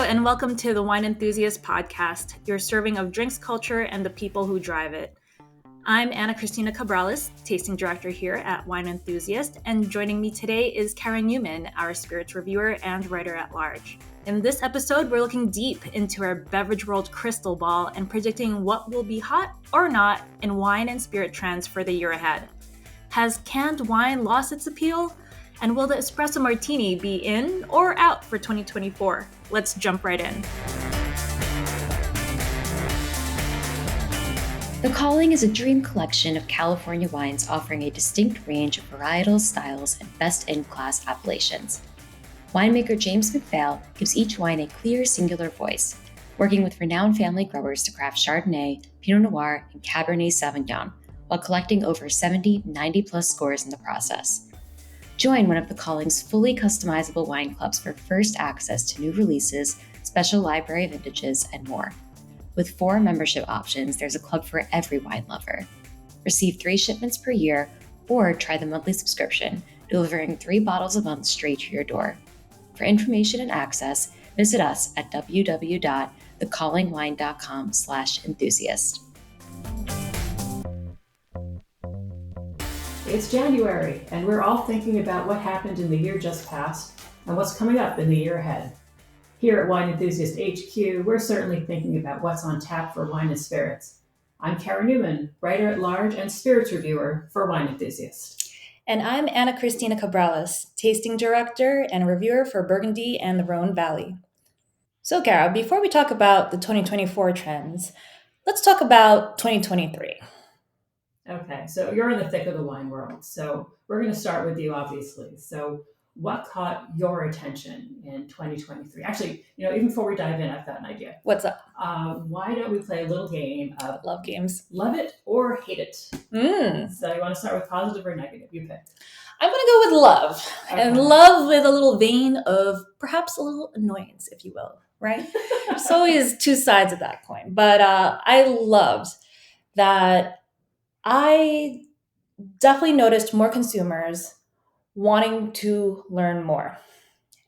and welcome to the Wine Enthusiast podcast, your serving of drinks culture and the people who drive it. I'm Anna-Christina Cabrales, tasting director here at Wine Enthusiast, and joining me today is Kara Newman, our spirits reviewer and writer at large. In this episode, we're looking deep into our beverage world crystal ball and predicting what will be hot or not in wine and spirit trends for the year ahead. Has canned wine lost its appeal? And will the Espresso Martini be in or out for 2024? Let's jump right in. The Calling is a dream collection of California wines offering a distinct range of varietals, styles, and best-in-class appellations. Winemaker James McPhail gives each wine a clear, singular voice, working with renowned family growers to craft Chardonnay, Pinot Noir, and Cabernet Sauvignon, while collecting over 70 90-plus scores in the process. Join one of The Calling's fully customizable wine clubs for first access to new releases, special library vintages, and more. With 4 membership options, there's a club for every wine lover. Receive 3 shipments per year or try the monthly subscription, delivering 3 bottles a month straight to your door. For information and access, visit us at www.thecallingwine.com/enthusiast. It's January, and we're all thinking about what happened in the year just past and what's coming up in the year ahead. Here at Wine Enthusiast HQ, we're certainly thinking about what's on tap for wine and spirits. I'm Kara Newman, writer at large and spirits reviewer for Wine Enthusiast. And I'm Anna-Christina Cabrales, tasting director and reviewer for Burgundy and the Rhone Valley. So, Kara, before we talk about the 2024 trends, let's talk about 2023. Okay, so you're in the thick of the wine world, so we're going to start with you, obviously. So what caught your attention in 2023? Actually, even before we dive in, I've got an idea. What's up? Why don't we play a little game of Love games. Love it or hate it? So you want to start with positive or negative? You pick. I'm going to go with love. Okay. And love with a little vein of perhaps a little annoyance, if you will, right? There's always 2 sides of that coin. But I loved that I definitely noticed more consumers wanting to learn more.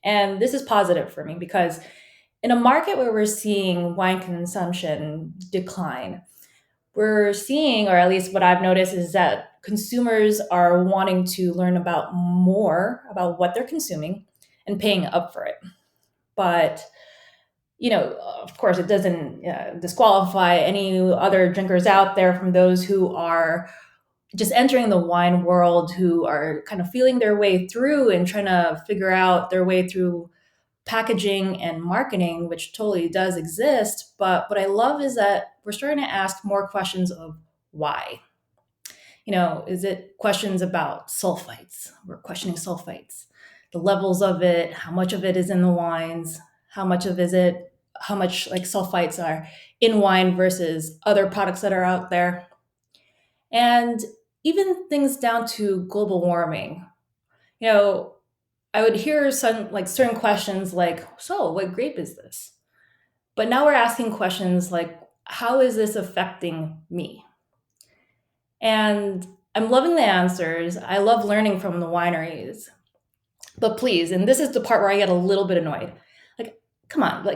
And this is positive for me because in a market where we're seeing wine consumption decline, we're seeing, or at least what I've noticed, is that consumers are wanting to learn about more about what they're consuming and paying up for it. But of course, it doesn't disqualify any other drinkers out there from those who are just entering the wine world, who are kind of feeling their way through and trying to figure out their way through packaging and marketing, which totally does exist. But what I love is that we're starting to ask more questions of why. Is it questions about sulfites? We're questioning sulfites, the levels of it, how much of it is in the wines, how much sulfites are in wine versus other products that are out there. And even things down to global warming. I would hear certain questions like, so what grape is this? But now we're asking questions like, how is this affecting me? And I'm loving the answers. I love learning from the wineries. But please, and this is the part where I get a little bit annoyed. Come on,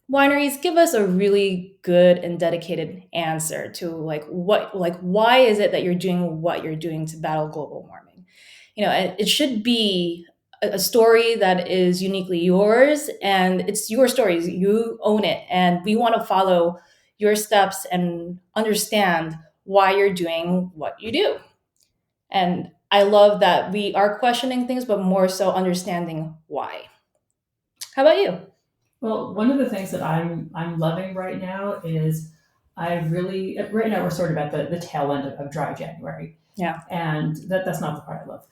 wineries, give us a really good and dedicated answer to why is it that you're doing what you're doing to battle global warming? It should be a story that is uniquely yours, and it's your stories. You own it, and we want to follow your steps and understand why you're doing what you do. And I love that we are questioning things, but more so understanding why. How about you? Well, one of the things that I'm loving right now is right now we're sort of at the tail end of dry January. Yeah. And that's not the part I love.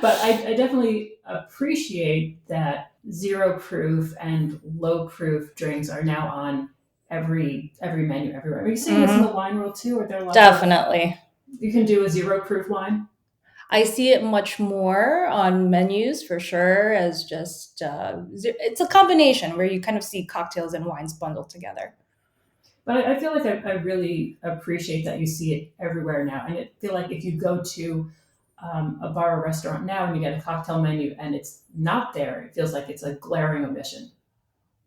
But I definitely appreciate that 0 proof and low proof drinks are now on every menu everywhere. Are you seeing this in the wine world too? Or there Definitely. You can do a 0 proof wine? I see it much more on menus for sure as just, it's a combination where you kind of see cocktails and wines bundled together. But I feel like I really appreciate that you see it everywhere now. And I feel like if you go to a bar or restaurant now and you get a cocktail menu and it's not there, it feels like it's a glaring omission.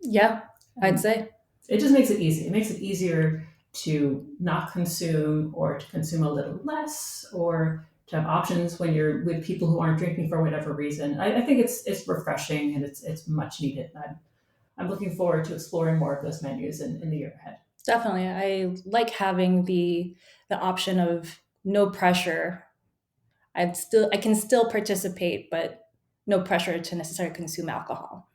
Yeah, I'd say. It just makes it easy. It makes it easier to not consume or to consume a little less or to have options when you're with people who aren't drinking for whatever reason. I think it's refreshing and it's much needed. I'm looking forward to exploring more of those menus in the year ahead. Definitely. I like having the option of no pressure. I can still participate, but no pressure to necessarily consume alcohol.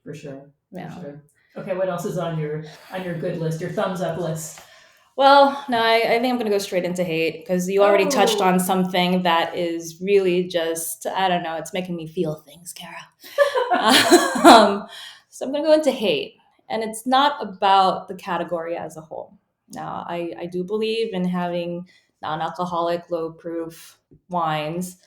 For sure. Yeah. For sure. Okay, what else is on your good list, your thumbs up list? Well, no, I think I'm going to go straight into hate because you already touched on something that is really just, I don't know, it's making me feel things, Kara. So I'm going to go into hate. And it's not about the category as a whole. Now, I do believe in having non alcoholic, low proof wines,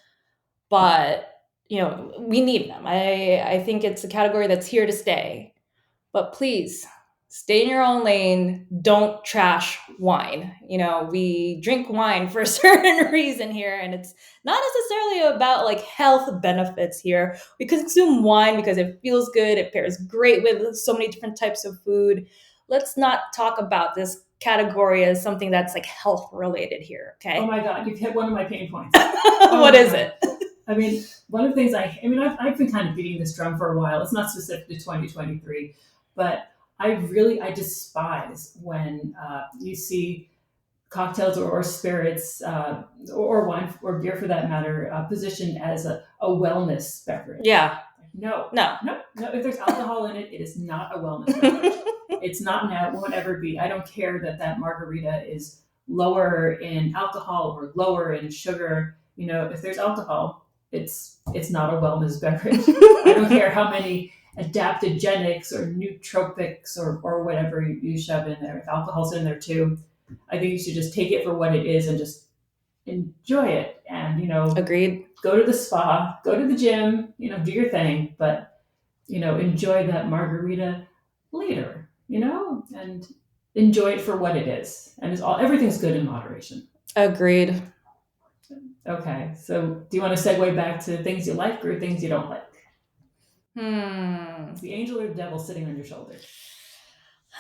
but we need them. I think it's a category that's here to stay. But please stay in your own lane. Don't trash wine. We drink wine for a certain reason here, and it's not necessarily about like health benefits here. We consume wine because it feels good. It pairs great with so many different types of food. Let's not talk about this category as something that's like health related here. Okay. Oh my God, you've hit one of my pain points. What is it? I mean, one of the things I've been kind of beating this drum for a while. It's not specific to 2023, but I despise when you see cocktails or spirits or wine or beer for that matter positioned as a wellness beverage. Yeah. No. No. If there's alcohol in it, it is not a wellness beverage. It's not now, won't ever be. I don't care that margarita is lower in alcohol or lower in sugar. If there's alcohol, it's not a wellness beverage. I don't care how many adaptogenics or nootropics or whatever you shove in there. If alcohol's in there too, I think you should just take it for what it is and just enjoy it. And Agreed. Go to the spa, go to the gym, do your thing, but enjoy that margarita later, and enjoy it for what it is. And everything's good in moderation. Agreed. Okay, so do you want to segue back to things you like or things you don't like? The angel or the devil sitting on your shoulder?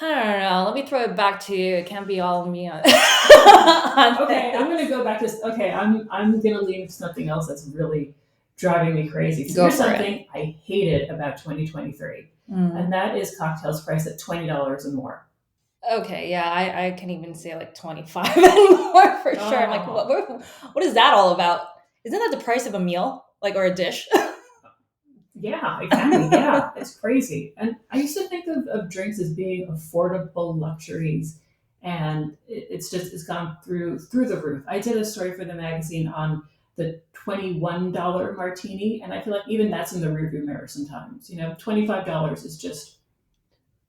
I don't know. Let me throw it back to you. It can't be all me on. Okay, I'm going to go back to. Okay, I'm going to leave something else that's really driving me crazy. So here's something I hated about 2023, and that is cocktails priced at $20 and more. Okay, yeah, I can even say like 25 and more for sure. I'm like, what is that all about? Isn't that the price of a meal, like, or a dish? Yeah, it can be. Yeah, it's crazy. And I used to think of drinks as being affordable luxuries, and it's gone through the roof. I did a story for the magazine on the $21 martini, and I feel like even that's in the rearview mirror sometimes. $25 is just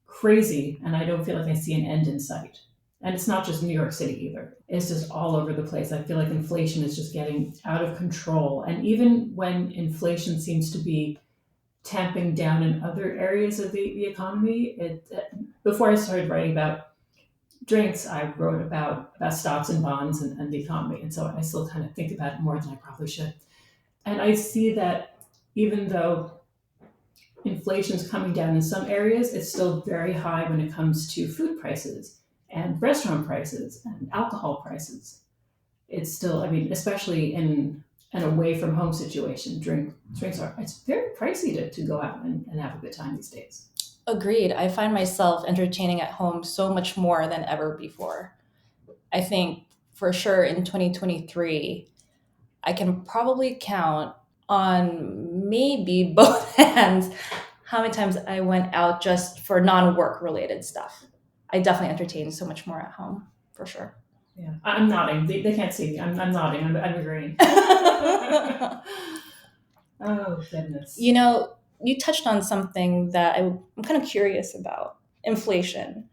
crazy, and I don't feel like I see an end in sight. And it's not just New York City either. It's just all over the place. I feel like inflation is just getting out of control. And even when inflation seems to be tamping down in other areas of the economy, before I started writing about drinks, I wrote about stocks and bonds and the economy. And so I still kind of think about it more than I probably should. And I see that even though inflation's coming down in some areas, it's still very high when it comes to food prices and restaurant prices and alcohol prices. It's still, especially in an away from home situation, it's very pricey to go out and have a good time these days. Agreed. I find myself entertaining at home so much more than ever before. I think for sure in 2023, I can probably count on maybe both hands how many times I went out just for non-work related stuff. I definitely entertain so much more at home, for sure. Yeah, I'm nodding. They can't see me. I'm nodding. I'm agreeing. Oh, goodness. You touched on something that I'm kind of curious about, inflation.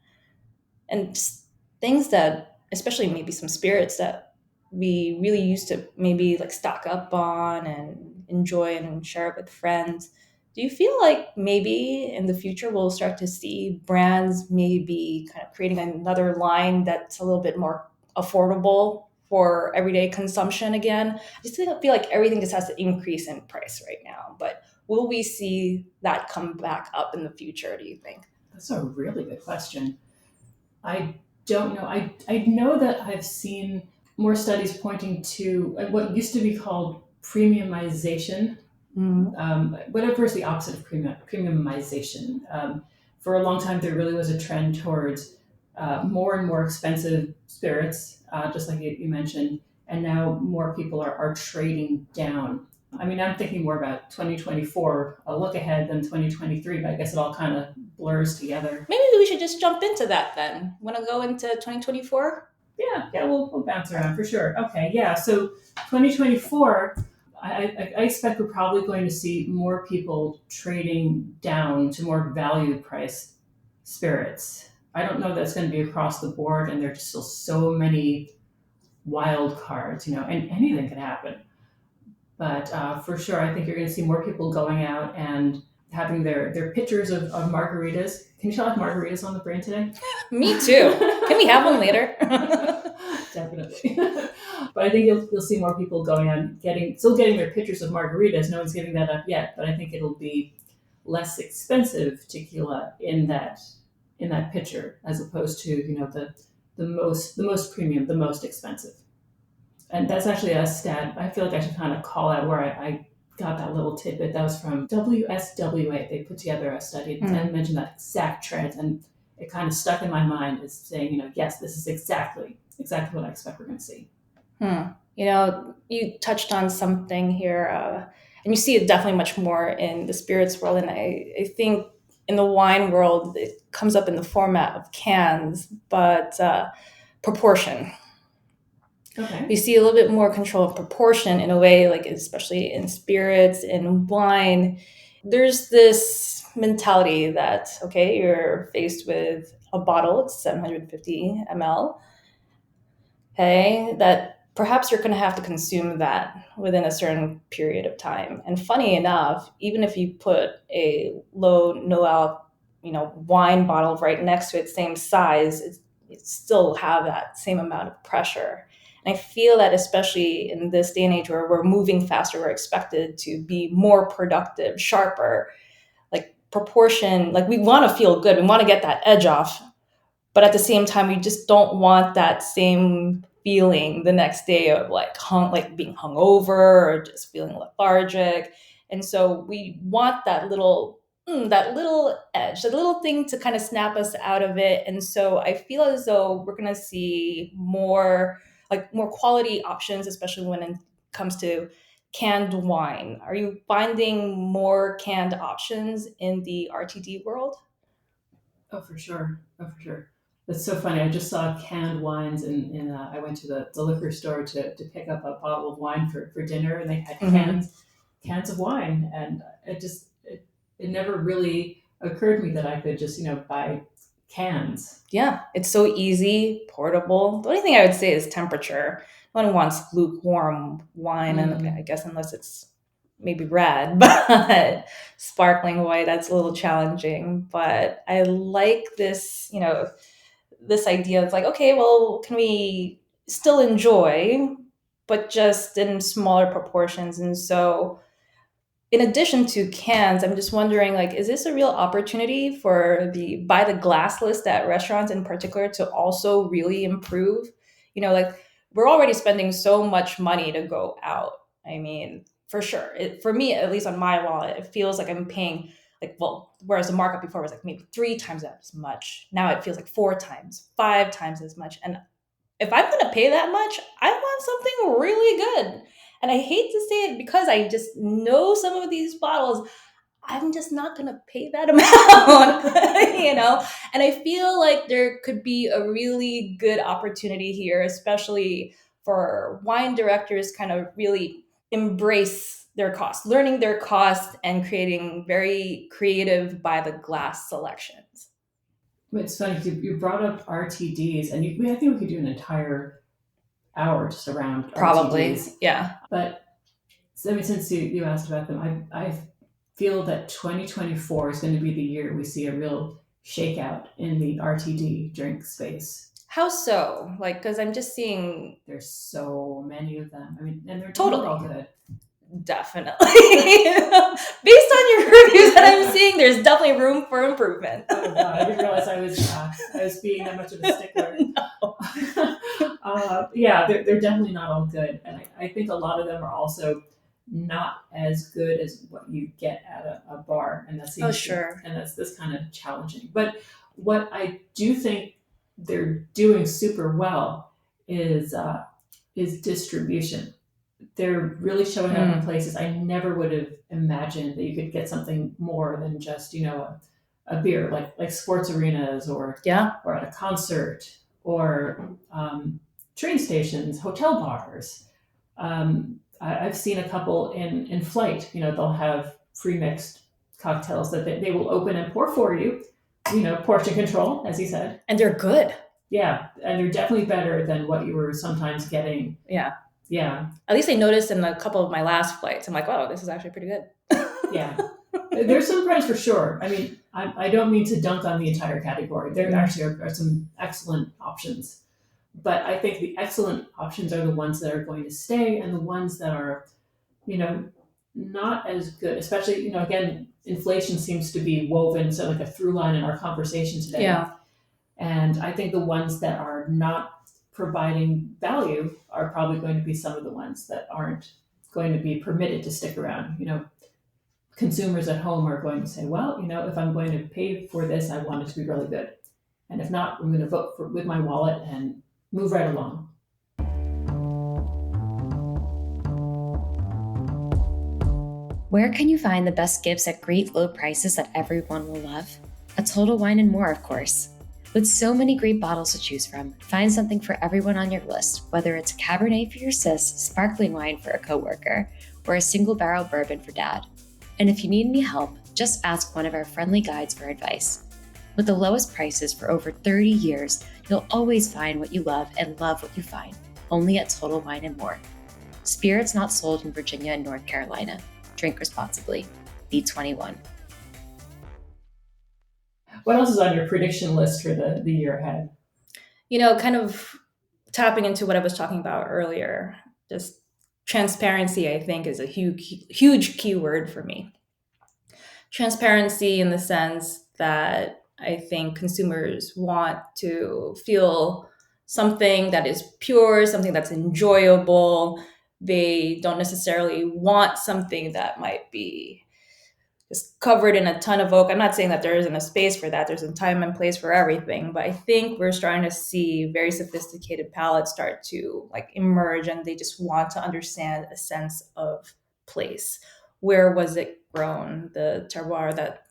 And just things that, especially maybe some spirits that we really used to maybe like stock up on and enjoy and share it with friends. Do you feel like maybe in the future we'll start to see brands maybe kind of creating another line that's a little bit more affordable for everyday consumption again? I just feel like everything just has to increase in price right now. But will we see that come back up in the future, do you think? That's a really good question. I don't know. I know that I've seen more studies pointing to what used to be called premiumization. Whatever is the opposite of premiumization. For a long time, there really was a trend towards more and more expensive spirits, just like you mentioned, and now more people are trading down. I mean, I'm thinking more about 2024, a look ahead than 2023, but I guess it all kind of blurs together. Maybe we should just jump into that then. Want to go into 2024? Yeah, we'll bounce around for sure. Okay, yeah. So 2024, I expect we're probably going to see more people trading down to more value priced spirits. I don't know if that's going to be across the board, and there's still so many wild cards, and anything could happen. But for sure, I think you're going to see more people going out and having their pitchers of margaritas. Can you tell I have margaritas on the brain today? Me too. Can we have one later? Definitely. But I think you'll see more people going on still getting their pitchers of margaritas. No one's giving that up yet, but I think it'll be less expensive tequila in that pitcher as opposed to the most premium, the most expensive. And that's actually a stat I feel like I should kind of call out where I got that little tidbit. That was from WSWA. They put together a study and mentioned that exact trend, and it kind of stuck in my mind as saying, yes, this is exactly what I expect we're going to see. You touched on something here, and you see it definitely much more in the spirits world, and I think in the wine world, it comes up in the format of cans, but proportion. Okay. You see a little bit more control of proportion in a way, like especially in spirits, in wine. There's this mentality that, okay, you're faced with a bottle, it's 750 ml, okay, that perhaps you're going to have to consume that within a certain period of time. And funny enough, even if you put a low, no alc, wine bottle right next to it, same size, it still have that same amount of pressure. And I feel that especially in this day and age where we're moving faster, we're expected to be more productive, sharper, like proportion, like we want to feel good. We want to get that edge off. But at the same time, we just don't want that same feeling the next day of like being hungover or just feeling lethargic. And so we want that little edge, that little thing to kind of snap us out of it. And so I feel as though we're going to see more quality options, especially when it comes to canned wine. Are you finding more canned options in the RTD world? Oh, for sure. That's so funny. I just saw canned wines and I went to the liquor store to pick up a bottle of wine for dinner, and they had cans of wine, and it never really occurred to me that I could just buy cans. Yeah, it's so easy, portable. The only thing I would say is temperature. No one wants lukewarm wine, and I guess unless it's maybe red, but sparkling white, that's a little challenging. But I like this, this idea of like, okay, well, can we still enjoy, but just in smaller proportions? And so in addition to cans, I'm just wondering, like, is this a real opportunity for the by the glass list at restaurants in particular to also really improve? Like we're already spending so much money to go out. I mean, for sure. For me, at least on my wallet, it feels like I'm paying whereas the markup before was like maybe 3 times as much. Now it feels like 4 times, 5 times as much. And if I'm going to pay that much, I want something really good. And I hate to say it because I just know some of these bottles, I'm just not going to pay that amount, And I feel like there could be a really good opportunity here, especially for wine directors kind of really embrace their cost, learning their cost and creating very creative by the glass selections. It's funny, you brought up RTDs, and I think we could do an entire hour just around Probably, RTDs. yeah. But since you asked about them, I feel that 2024 is going to be the year we see a real shakeout in the RTD drink space. How so? Because I'm just seeing there's so many of them. I mean, and they're totally all good. Definitely. Based on your reviews that I'm seeing, there's definitely room for improvement. Oh God, I didn't realize I was being that much of a stickler. Yeah, they're definitely not all good, and I think a lot of them are also not as good as what you get at a bar, and that seems sure. and that's this kind of challenging. But what I do think they're doing super well is distribution. They're really showing up in places I never would have imagined that you could get something more than just a beer, like sports arenas or at a concert or train stations, hotel bars. I've seen a couple in flight. They'll have pre-mixed cocktails that they will open and pour for you. Portion control, as you said. And they're good. Yeah, and they're definitely better than what you were sometimes getting. Yeah. Yeah. At least I noticed in a couple of my last flights. I'm like, wow, this is actually pretty good. Yeah. There's some brands for sure. I mean, I don't mean to dunk on the entire category. There actually are some excellent options. But I think the excellent options are the ones that are going to stay, and the ones that are, not as good. Especially, again, inflation seems to be woven, so like a through line in our conversation today. Yeah. And I think the ones that are not providing value are probably going to be some of the ones that aren't going to be permitted to stick around. Consumers at home are going to say, well, if I'm going to pay for this, I want it to be really good. And if not, I'm going to vote with my wallet and move right along. Where can you find the best gifts at great low prices that everyone will love? At Total Wine and More, of course. With so many great bottles to choose from, find something for everyone on your list, whether it's a Cabernet for your sis, sparkling wine for a coworker, or a single barrel bourbon for dad. And if you need any help, just ask one of our friendly guides for advice. With the lowest prices for over 30 years, you'll always find what you love and love what you find, only at Total Wine and More. Spirits not sold in Virginia and North Carolina. Drink responsibly. Be 21. What else is on your prediction list for the year ahead? Kind of tapping into what I was talking about earlier, just transparency, I think, is a huge keyword for me. Transparency in the sense that I think consumers want to feel something that is pure, something that's enjoyable. They don't necessarily want something that might be just covered in a ton of oak. I'm not saying that there isn't a space for that. There's a time and place for everything, but I think we're starting to see very sophisticated palates start to emerge, and they just want to understand a sense of place. Where was it grown? The terroir that,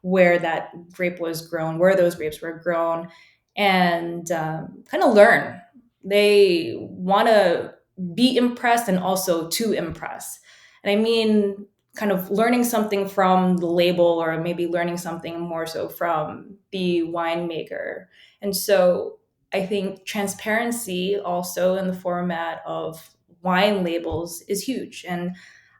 where that grape was grown, where those grapes were grown, and kind of learn. They want to be impressed and also to impress. And I mean, kind of learning something from the label, or maybe learning something more so from the winemaker. And so I think transparency also in the format of wine labels is huge. And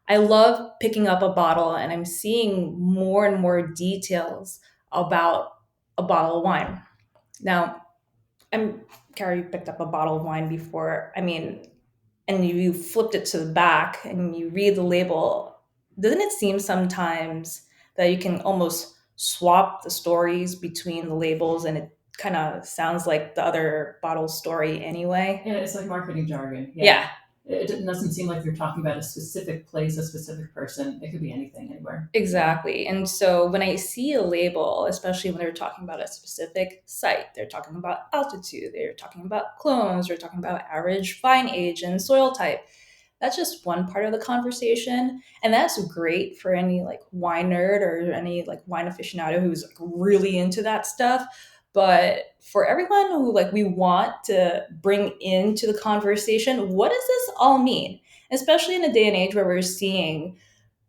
I love picking up a bottle and I'm seeing more and more details about a bottle of wine. Now, Kara, you picked up a bottle of wine before. I mean, and you flipped it to the back and you read the label. Doesn't it seem sometimes that you can almost swap the stories between the labels and it kind of sounds like the other bottle's story anyway? Yeah, it's like marketing jargon. Yeah. It doesn't seem like they're talking about a specific place, a specific person. It could be anything, anywhere. Exactly. And so when I see a label, especially when they're talking about a specific site, they're talking about altitude, they're talking about clones, they're talking about average vine age and soil type. That's just one part of the conversation. And that's great for any wine nerd or any wine aficionado who's really into that stuff. But for everyone who we want to bring into the conversation, what does this all mean? Especially in a day and age where we're seeing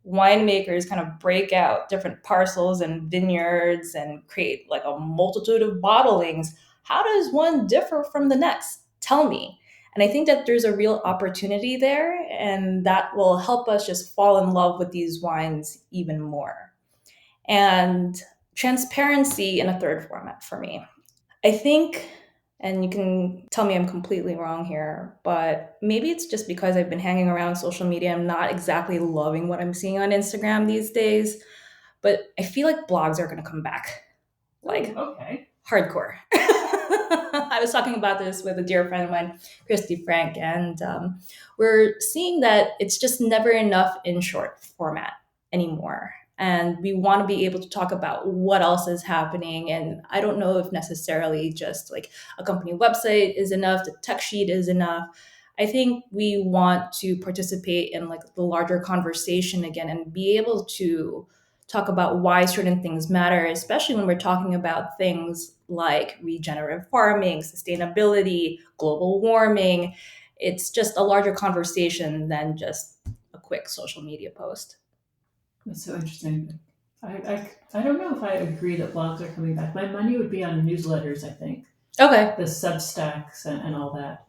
winemakers kind of break out different parcels and vineyards and create a multitude of bottlings. How does one differ from the next? Tell me. And I think that there's a real opportunity there, and that will help us just fall in love with these wines even more. And transparency in a third format for me. I think And you can tell me I'm completely wrong here, but maybe it's just because I've been hanging around social media. I'm not exactly loving what I'm seeing on Instagram these days, but I feel like blogs are going to come back like Okay. hardcore. I was talking about this with a dear friend of mine, Christy Frank, and we're seeing that it's just never enough in short format anymore. And we want to be able to talk about what else is happening. And I don't know if necessarily just like a company website is enough, the tech sheet is enough. I think we want to participate in like the larger conversation again and be able to talk about why certain things matter, especially when we're talking about things like regenerative farming, sustainability, global warming. It's just a larger conversation than just a quick social media post. That's so interesting. I don't know if I agree that blogs are coming back. My money would be on newsletters, I think. Okay. The Substacks and all that.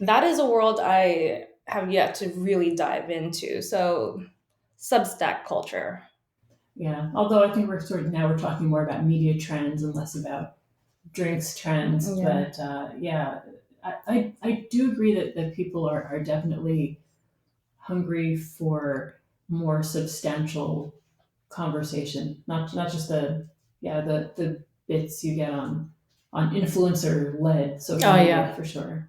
That is a world I have yet to really dive into. So, Substack culture. Yeah. Although I think we're talking more about media trends and less about drinks trends. Yeah. But yeah, I do agree that people are definitely hungry for more substantial conversation, not just the bits you get on influencer led social Oh, media yeah. for sure.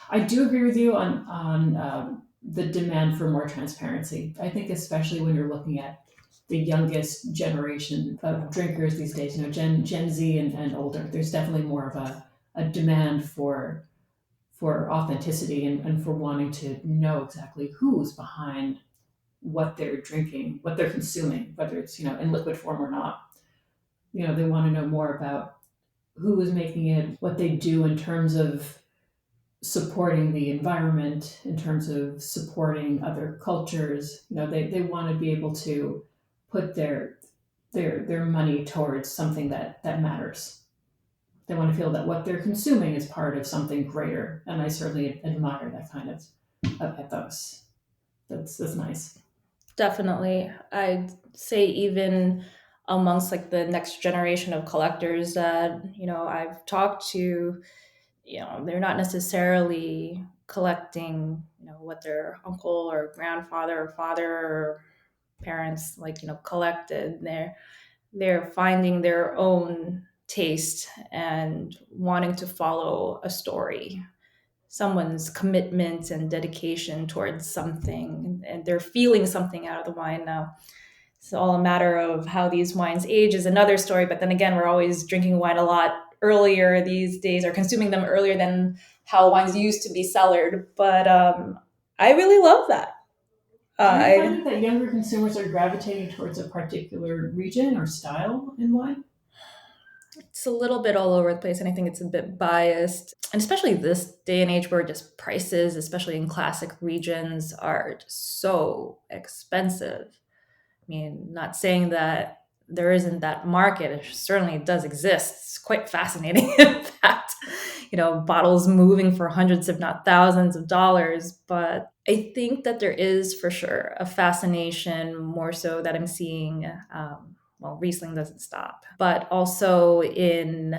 I do agree with you on the demand for more transparency. I think especially when you're looking at the youngest generation of drinkers these days, Gen Z and older, there's definitely more of a demand for authenticity and for wanting to know exactly who's behind what they're drinking, what they're consuming, whether it's in liquid form or not. They want to know more about who is making it, what they do in terms of supporting the environment, in terms of supporting other cultures. They want to be able to put their money towards something that matters. They want to feel that what they're consuming is part of something greater, and I certainly admire that kind of ethos. That's nice. Definitely. I'd say even amongst like the next generation of collectors that, I've talked to, they're not necessarily collecting, what their uncle or grandfather or father or parents like, collected. They're finding their own taste and wanting to follow a story, someone's commitment and dedication towards something, and they're feeling something out of the wine now. It's all a matter of how these wines age is another story, but then again, we're always drinking wine a lot earlier these days or consuming them earlier than how wines used to be cellared. But I really love that. Are you I finding that younger consumers are gravitating towards a particular region or style in wine? It's a little bit all over the place, and I think it's a bit biased. And especially this day and age where just prices, especially in classic regions, are just so expensive. I mean, not saying that there isn't that market. It certainly does exist. It's quite fascinating, in fact. Bottles moving for hundreds, if not thousands of dollars. But I think that there is for sure a fascination more so that I'm seeing. Well, Riesling doesn't stop, but also in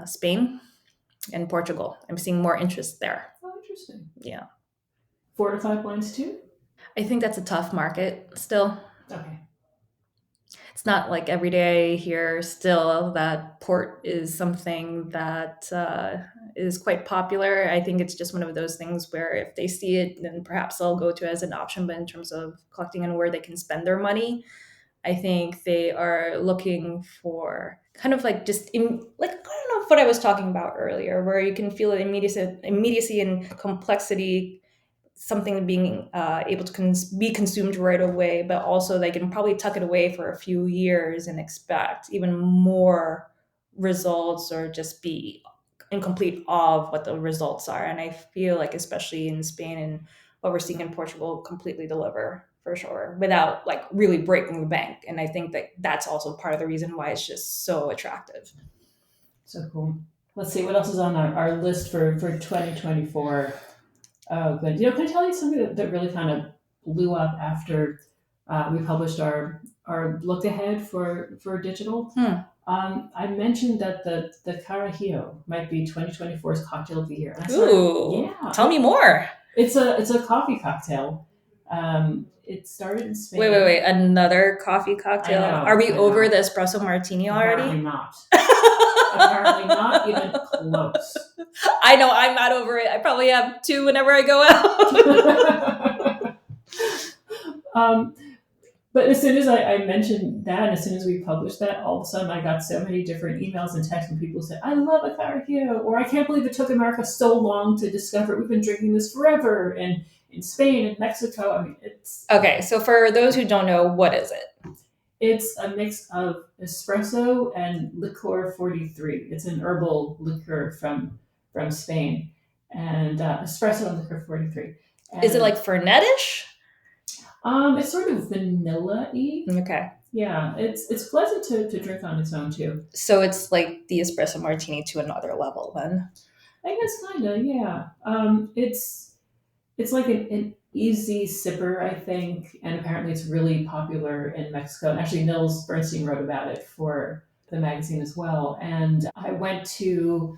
Spain and Portugal. I'm seeing more interest there. Oh, interesting. Yeah. Fortified wines too? I think that's a tough market still. Okay. It's not like every day here still that port is something that is quite popular. I think it's just one of those things where if they see it, then perhaps they'll go to it as an option. But in terms of collecting and where they can spend their money, I think they are looking for kind of like like I don't know what I was talking about earlier, where you can feel the immediacy and complexity, something being able to be consumed right away, but also they can probably tuck it away for a few years and expect even more results or just be in complete awe of what the results are. And I feel like, especially in Spain and what we're seeing in Portugal, completely deliver for sure without like really breaking the bank. And I think that that's also part of the reason why it's just so attractive. So cool. Let's see what else is on our list for 2024. Oh, good. Can I tell you something that really kind of blew up after we published our look ahead for digital? I mentioned that the Carajillo might be 2024's cocktail of the year. And Ooh, yeah, tell me more. it's a coffee cocktail. It started in Spain. Wait. Another coffee cocktail? I know, Are we I over know. the espresso martini already? Apparently not. Apparently not even close. I know, I'm not over it. I probably have two whenever I go out. um, but as soon as I mentioned that, and as soon as we published that, all of a sudden I got so many different emails and texts from people who said, I love a Carajillo, or I can't believe it took America so long to discover it. We've been drinking this forever. And in Spain and Mexico, I mean, it's Okay, so for those who don't know, what is it? It's a mix of espresso and liqueur 43. It's an herbal liqueur from Spain, and espresso and liqueur 43. And, Is it like Fernetish? It's sort of vanilla-y. Okay. Yeah, it's pleasant to drink on its own too. So it's like the espresso martini to another level then. I guess kinda, yeah. It's like an easy sipper, I think, and apparently it's really popular in Mexico. And actually, Nils Bernstein wrote about it for the magazine as well. And I went to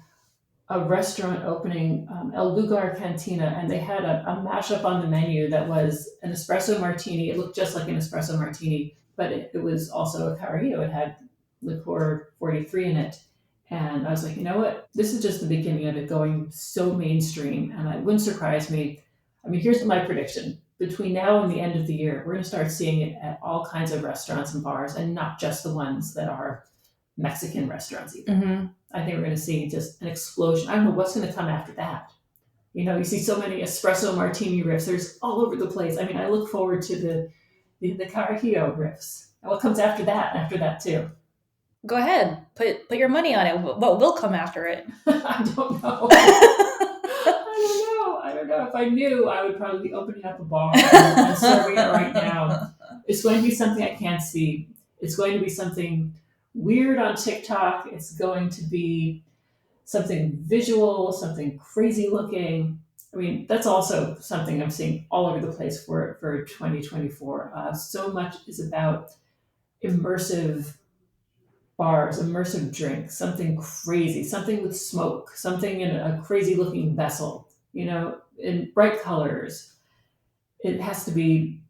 a restaurant opening, El Lugar Cantina, and they had a mashup on the menu that was an espresso martini. It looked just like an espresso martini, but it was also a Carrillo. It had liqueur 43 in it. And I was like, you know what? This is just the beginning of it going so mainstream, and it wouldn't surprise me. I mean, here's my prediction. Between now and the end of the year, we're going to start seeing it at all kinds of restaurants and bars, and not just the ones that are Mexican restaurants either. Mm-hmm. I think we're going to see just an explosion. I don't know what's going to come after that. You know, you see so many espresso martini riffs. There's all over the place. I mean, I look forward to the Carajillo riffs. And what comes after that too? Go ahead, put your money on it. What will come after it? I don't know. I don't know. If I knew, I would probably be opening up a bar and serving it right now. It's going to be something I can't see. It's going to be something weird on TikTok. It's going to be something visual, something crazy looking. I mean, that's also something I'm seeing all over the place for 2024. So much is about immersive bars, immersive drinks, something crazy, something with smoke, something in a crazy looking vessel, you know, in bright colors. It has to be.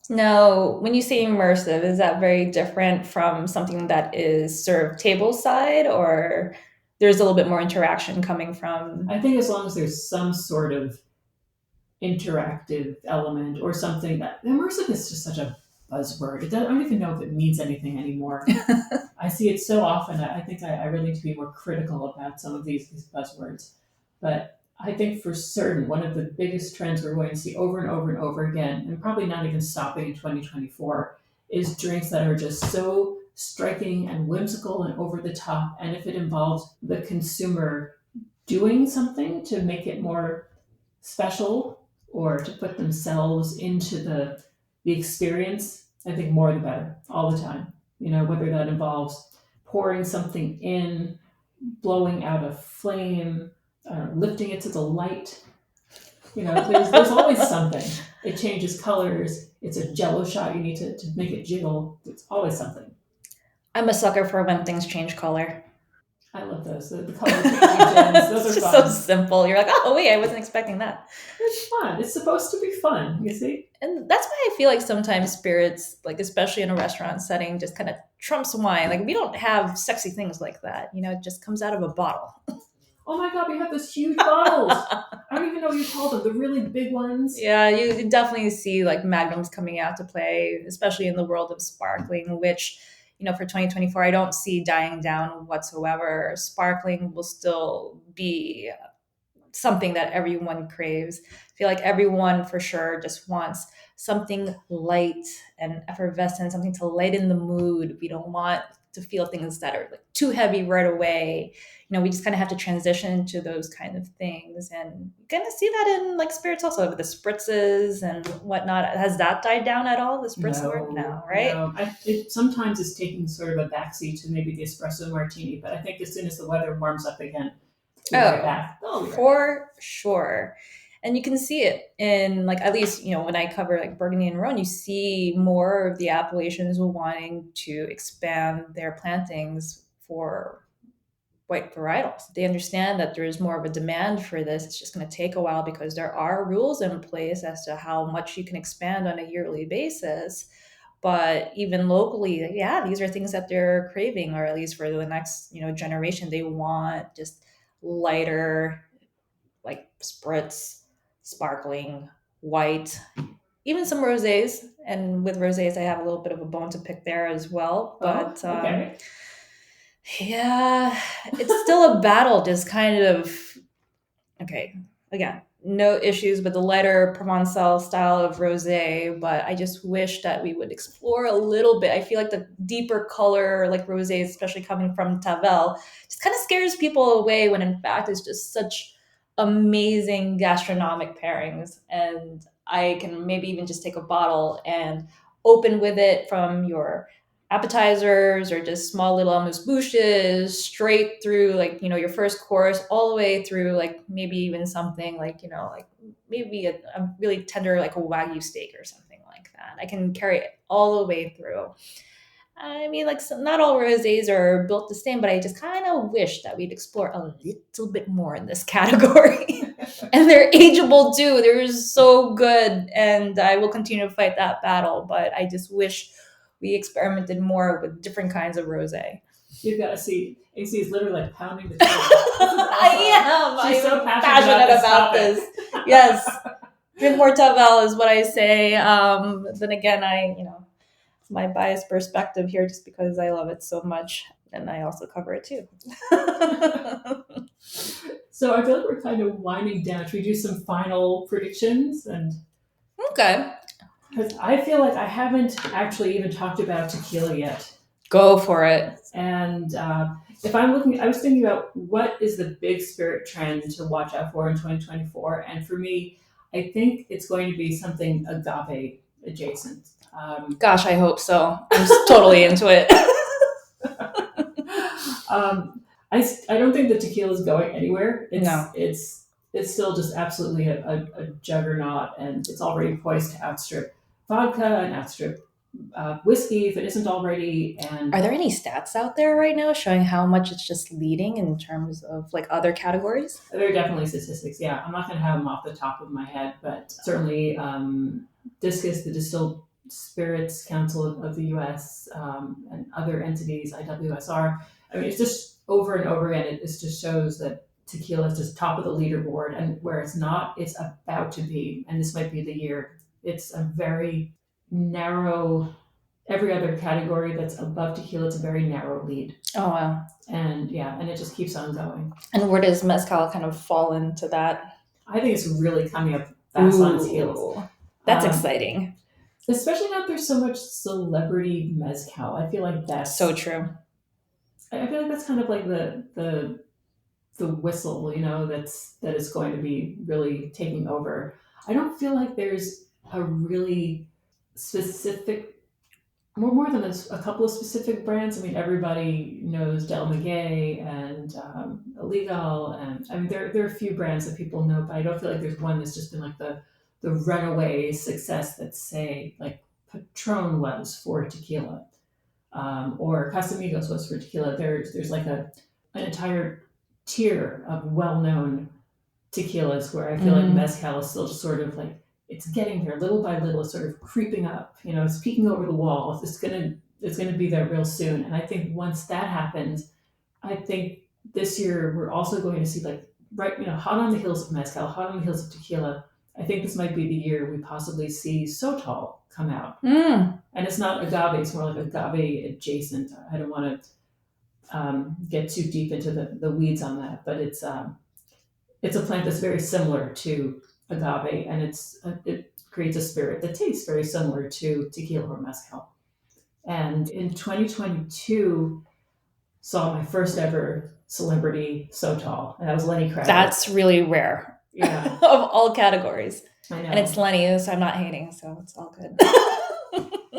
Now, when you say immersive, is that very different from something that is served table side, or there's a little bit more interaction coming from? I think as long as there's some sort of interactive element or something. That immersive is just such a buzzword. I don't even know if it means anything anymore. I see it so often. I think I really need to be more critical about some of these buzzwords. But I think for certain, one of the biggest trends we're going to see over and over and over again, and probably not even stopping in 2024, is drinks that are just so striking and whimsical and over the top. And if it involves the consumer doing something to make it more special or to put themselves into the experience, I think more the better all the time. You know, whether that involves pouring something in, blowing out a flame, lifting it to the light. You know, there's always something. It changes colors. It's a jello shot. You need to make it jiggle. It's always something. I'm a sucker for when things change color. I love those. The color changing gems. Those It's are just fun. so simple. You're like, oh wait, I wasn't expecting that. It's fun. It's supposed to be fun, you see? And that's why I feel like sometimes spirits, like especially in a restaurant setting, just kind of trumps wine. Like we don't have sexy things like that. You know, it just comes out of a bottle. Oh my god, we have those huge bottles. I don't even know what you call them. The really big ones. Yeah, you definitely see like magnums coming out to play, especially in the world of sparkling, which, you know, for 2024, I don't see dying down whatsoever. Sparkling will still be something that everyone craves. I feel like everyone for sure just wants something light and effervescent, something to lighten the mood. We don't want to feel things that are like too heavy right away. You know, we just kind of have to transition to those kind of things, and you kind of see that in like spirits also with the spritzes and whatnot. Has that died down at all? The spritz word? No, right? No. It sometimes is taking sort of a backseat to maybe the espresso martini, but I think as soon as the weather warms up again, we'll be right back. For sure. And you can see it in like, at least, you know, when I cover like Burgundy and Rhone, you see more of the appellations wanting to expand their plantings for white varietals. They understand that there is more of a demand for this. It's just going to take a while because there are rules in place as to how much you can expand on a yearly basis. But even locally, yeah, these are things that they're craving, or at least for the next, generation. They want just lighter, like spritz, sparkling, white, even some rosés. And with rosés, I have a little bit of a bone to pick there as well. But okay. yeah, it's still a battle, just kind of, okay, again, no issues with the lighter Provençal style of rosé, but I just wish that we would explore a little bit. I feel like the deeper color, like rosé, especially coming from Tavel, just kind of scares people away when in fact it's just such amazing gastronomic pairings. And I can maybe even just take a bottle and open with it from your appetizers or just small little amuse-bouches straight through, like, your first course, all the way through, like, maybe even something like, like maybe a really tender, like a Wagyu steak or something like that. I can carry it all the way through. I mean, like, not all rosés are built the same, but I just kind of wish that we'd explore a little bit more in this category. And they're ageable too. They're so good, and I will continue to fight that battle. But I just wish we experimented more with different kinds of rosé. You've got to see. AC is literally like pounding the table. I am. She's so I'm passionate about this. Yes. Drink more Tavel is what I say. Then again, it's my biased perspective here just because I love it so much. And I also cover it too. So I feel like we're kind of winding down. Should we do some final predictions? And okay. Because I feel like I haven't actually even talked about tequila yet. Go for it. And if I'm looking, I was thinking about what is the big spirit trend to watch out for in 2024. And for me, I think it's going to be something agave adjacent. Gosh, I hope so. I'm totally into it. I don't think the tequila is going anywhere. No. It's still just absolutely a juggernaut, and it's already poised to outstrip vodka and outstrip whiskey if it isn't already. And are there any stats out there right now showing how much it's just leading in terms of like other categories? There are definitely statistics. Yeah, I'm not going to have them off the top of my head, but certainly DISCUS, the Distilled Spirits Council of the U.S., and other entities, IWSR. I mean, it's just over and over again. It just shows that tequila is just top of the leaderboard, and where it's not, it's about to be. And this might be the year. It's a very narrow. Every other category that's above tequila, it's a very narrow lead. Oh wow! And yeah, and it just keeps on going. And where does mezcal kind of fall into that? I think it's really coming up fast on its heels. That's exciting. Especially now there's so much celebrity mezcal. I feel like that's so true. I feel like that's kind of like the whistle, that is going to be really taking over. I don't feel like there's a really specific, more than a couple of specific brands. I mean, everybody knows Del Maguey and Illegal, and I mean there are a few brands that people know, but I don't feel like there's one that's just been like the runaway success that, say, like Patron was for tequila, or Casamigos was for tequila. There's like an entire tier of well-known tequilas where I feel like mezcal is still just sort of like, it's getting there little by little, it's sort of creeping up. It's peeking over the wall. It's gonna be there real soon. And I think once that happens, I think this year we're also going to see, like, hot on the heels of mezcal, hot on the heels of tequila. I think this might be the year we possibly see Sotol come out. And it's not agave, it's more like agave adjacent. I don't want to get too deep into the weeds on that, but it's a plant that's very similar to agave, and it creates a spirit that tastes very similar to tequila or mezcal. And in 2022, saw my first ever celebrity Sotol, and that was Lenny Kravitz. That's really rare. Yeah. Of all categories. I know. And it's Lenny, so I'm not hating, so it's all good.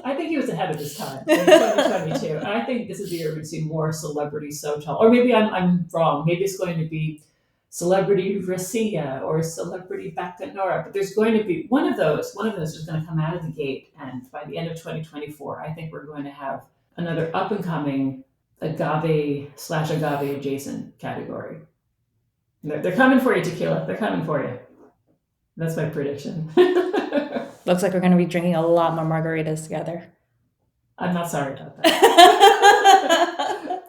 I think he was ahead of his time in 2022. And I think this is the year we see more celebrity Sotol. Or maybe I'm wrong. Maybe it's going to be celebrity Racia or celebrity Bacanora. But there's going to be one of those is going to come out of the gate. And by the end of 2024, I think we're going to have another up and coming agave/agave adjacent category. They're coming for you, tequila. They're coming for you. That's my prediction. Looks like we're going to be drinking a lot more margaritas together. I'm not sorry about that.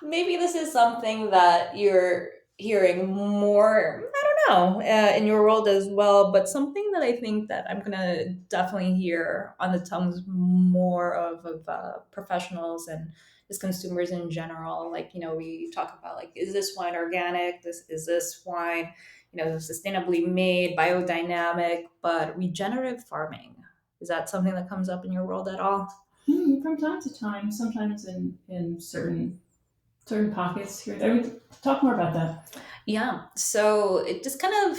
Maybe this is something that you're hearing more, I don't know, in your world as well, but something that I think that I'm going to definitely hear on the tongues more of professionals and just consumers in general. Like, we talk about like, is this wine organic? Is this wine, sustainably made, biodynamic, but regenerative farming? Is that something that comes up in your world at all? From time to time, sometimes in certain pockets here. I would talk more about that. Yeah. So it just kind of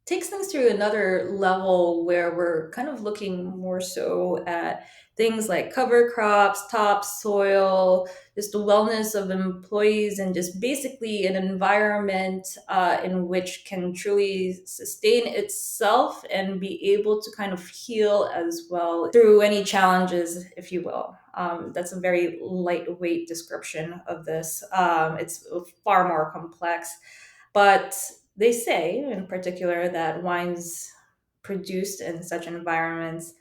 takes things to another level where we're kind of looking more so at things like cover crops, topsoil, just the wellness of employees, and just basically an environment in which can truly sustain itself and be able to kind of heal as well through any challenges, if you will. That's a very lightweight description of this. It's far more complex. But they say, in particular, that wines produced in such environments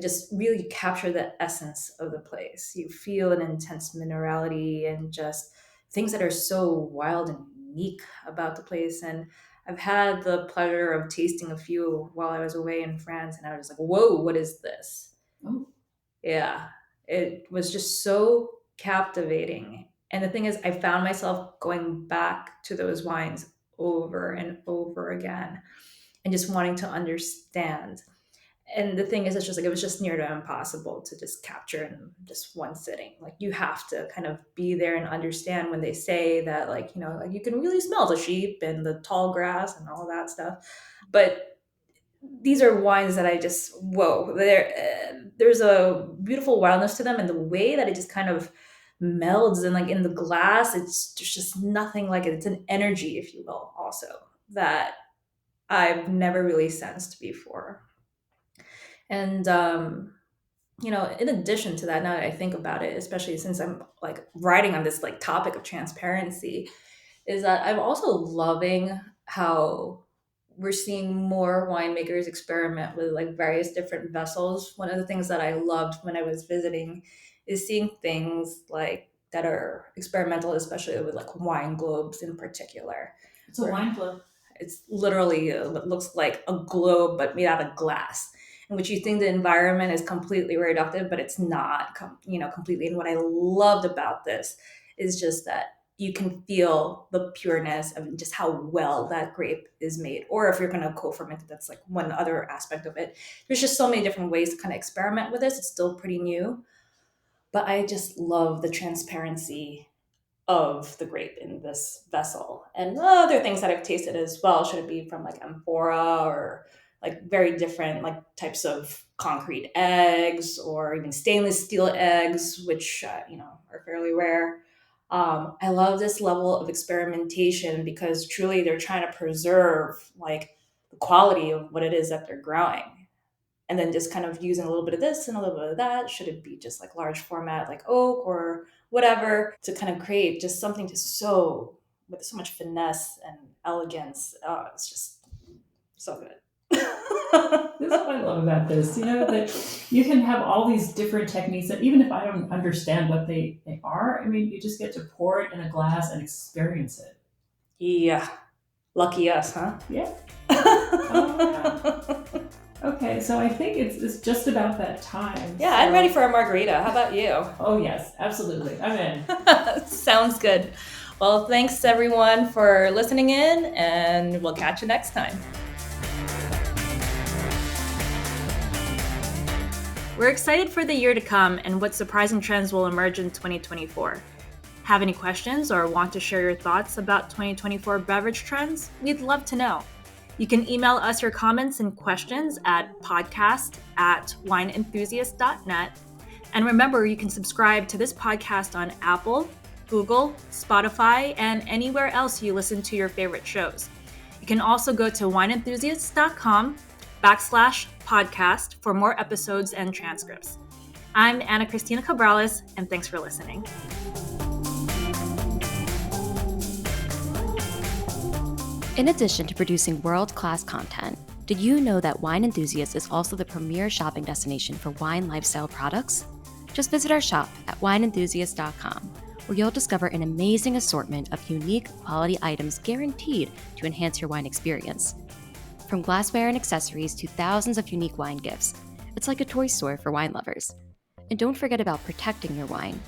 just really capture the essence of the place. You feel an intense minerality and just things that are so wild and unique about the place. And I've had the pleasure of tasting a few while I was away in France, and I was like, whoa, what is this? Oh. Yeah, it was just so captivating. And the thing is, I found myself going back to those wines over and over again and just wanting to understand. And the thing is, it's just like, it was just near to impossible to just capture in just one sitting. Like, you have to kind of be there and understand when they say that, like, like you can really smell the sheep and the tall grass and all that stuff. But these are wines that I just, whoa, there's a beautiful wildness to them, and the way that it just kind of melds and like in the glass, there's just nothing like it. It's an energy, if you will, also that I've never really sensed before. And in addition to that, now that I think about it, especially since I'm like writing on this like topic of transparency, is that I'm also loving how we're seeing more winemakers experiment with like various different vessels. One of the things that I loved when I was visiting is seeing things like that are experimental, especially with like wine globes in particular. It's a wine globe. It's literally what looks like a globe, but made out of glass, in which you think the environment is completely reductive, but it's not, completely. And what I loved about this is just that you can feel the pureness of just how well that grape is made. Or if you're going to co-ferment it, that's like one other aspect of it. There's just so many different ways to kind of experiment with this. It's still pretty new, but I just love the transparency of the grape in this vessel. And other things that I've tasted as well, should it be from like amphora or like very different like types of concrete eggs, or even stainless steel eggs, which are fairly rare. I love this level of experimentation because truly they're trying to preserve like the quality of what it is that they're growing. And then just kind of using a little bit of this and a little bit of that. Should it be just like large format, like oak or whatever, to kind of create just something with so much finesse and elegance. Oh, it's just so good. This is what I love about this, that you can have all these different techniques that even if I don't understand what they are, I mean, you just get to pour it in a glass and experience it. Yeah. Lucky us, huh? Yeah. Oh, yeah. Okay, so I think it's just about that time. Yeah, I'm ready for a margarita. How about you? Oh, yes, absolutely. I'm in. Sounds good. Well, thanks everyone for listening in, and we'll catch you next time. We're excited for the year to come and what surprising trends will emerge in 2024. Have any questions or want to share your thoughts about 2024 beverage trends? We'd love to know. You can email us your comments and questions at podcast@wineenthusiast.net. And remember, you can subscribe to this podcast on Apple, Google, Spotify, and anywhere else you listen to your favorite shows. You can also go to wineenthusiast.com/podcast for more episodes and transcripts. I'm Anna-Christina Cabrales, and thanks for listening. In addition to producing world-class content, did you know that Wine Enthusiast is also the premier shopping destination for wine lifestyle products? Just visit our shop at wineenthusiast.com, where you'll discover an amazing assortment of unique quality items guaranteed to enhance your wine experience. From glassware and accessories to thousands of unique wine gifts, it's like a toy store for wine lovers. And don't forget about protecting your wine.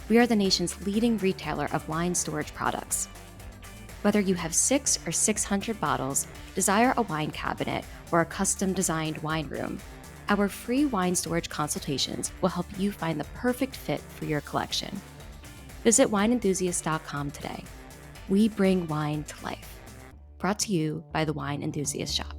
We are the nation's leading retailer of wine storage products. Whether you have 6 or 600 bottles, desire a wine cabinet, or a custom-designed wine room, our free wine storage consultations will help you find the perfect fit for your collection. Visit wineenthusiast.com today. We bring wine to life. Brought to you by the Wine Enthusiast Shop.